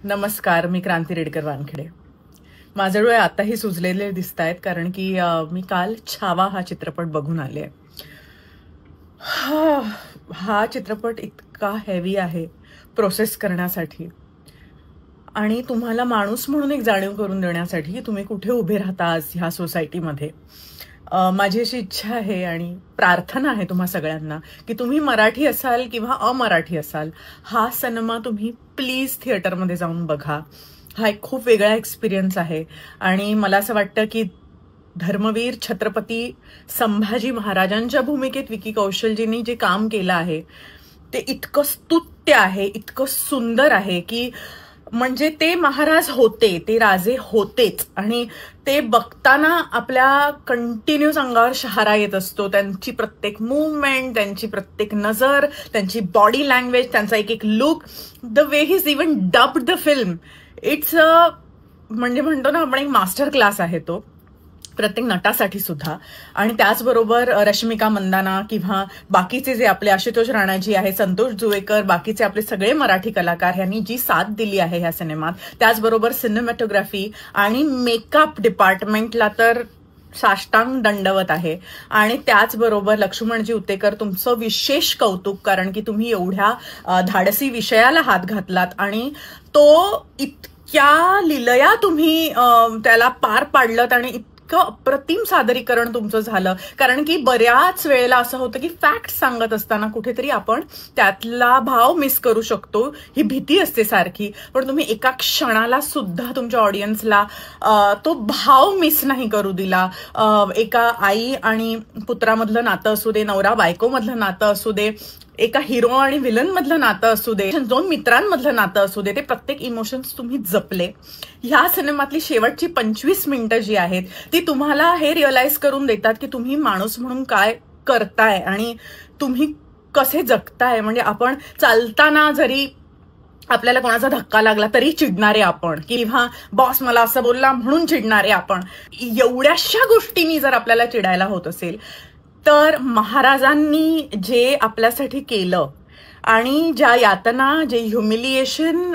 नमस्कार, मी क्रांती रेडकर वानखेडे. माझे डोळे आताही सुजलेले दिसत आहेत कारण की मी काल छावा हा चित्रपट बघून आले. हा चित्रपट इतका हेवी आहे प्रोसेस करण्यासाठी आणि तुम्हाला माणूस म्हणून एक जाणीव करून देण्यासाठी की तुम्ही कुठे उभे राहता आज ह्या सोसायटीमध्ये. माझी अशी इच्छा आहे आणि प्रार्थना आहे तुम्हा सगळ्यांना की तुम्ही मराठी असाल किंवा अमराठी असाल, हा सिनेमा तुम्ही प्लीज थिएटरमध्ये जाऊन बघा. हा एक खूप वेगळा एक्सपिरियन्स आहे आणि मला असं वाटतं की धर्मवीर छत्रपती संभाजी महाराजांच्या भूमिकेत विकी कौशलजींनी जे काम केलं आहे ते इतकं स्तुत्य आहे, इतकं सुंदर आहे की म्हणजे ते महाराज होते, ते राजे होतेच आणि ते बघताना आपल्या कंटिन्यूस अंगावर शहारा येत असतो. त्यांची प्रत्येक मूवमेंट, त्यांची प्रत्येक नजर, त्यांची बॉडी लँग्वेज, त्यांचा एक एक look, the way his even dubbed the film, it's म्हणजे म्हणतो ना आपण एक मास्टर क्लास आहे तो प्रत्येक नटासाठी सुद्धा. आणि त्याचबरोबर रश्मिका मंदाना किंवा बाकीचे जे आपले आशुतोष राणाजी आहे, संतोष जुवेकर, बाकीचे आपले सगळे मराठी कलाकार यांनी जी साथ दिली आहे ह्या सिनेमात, त्याचबरोबर सिनेमॅटोग्राफी आणि मेकअप डिपार्टमेंटला तर साष्टांग दंडवत आहे. आणि त्याचबरोबर लक्ष्मणजी उत्तेकर, तुमचं विशेष कौतुक, कारण की तुम्ही एवढ्या धाडसी विषयाला हात घातलात आणि तो इतक्या लिलया तुम्ही त्याला पार पाडलत आणि अप्रतिम सादरीकरण तुमचं झालं. कारण की बऱ्याच वेळेला असं होतं की फॅक्ट सांगत असताना कुठेतरी आपण त्यातला भाव मिस करू शकतो, ही भीती असते सारखी. पण तुम्ही एका क्षणाला सुद्धा तुमच्या ऑडियन्सला तो भाव मिस नाही करू दिला. एका आई आणि पुत्रामधलं नातं असू दे, नवरा बायकोमधलं नातं असू दे, एका हिरो आणि विलन मधलं नातं असू दे, दोन मित्रांमधलं नातं असू दे, ते प्रत्येक इमोशन्स तुम्ही जपले. ह्या सिनेमातली शेवटची 25 मिनिटं जी आहेत ती तुम्हाला हे रिअलाइज करून देतात की तुम्ही माणूस म्हणून काय करताय आणि तुम्ही कसे जगताय. म्हणजे आपण चालताना जरी आपल्याला कोणाचा धक्का लागला तरी चिडणारे आपण, किंवा बॉस मला असं बोलला म्हणून चिडणारे आपण. एवढ्याशा गोष्टींनी जर आपल्याला चिडायला होत असेल तर महाराजांनी जे आपल्यासाठी केलं आणि ज्या यातना, जे ह्युमिलिएशन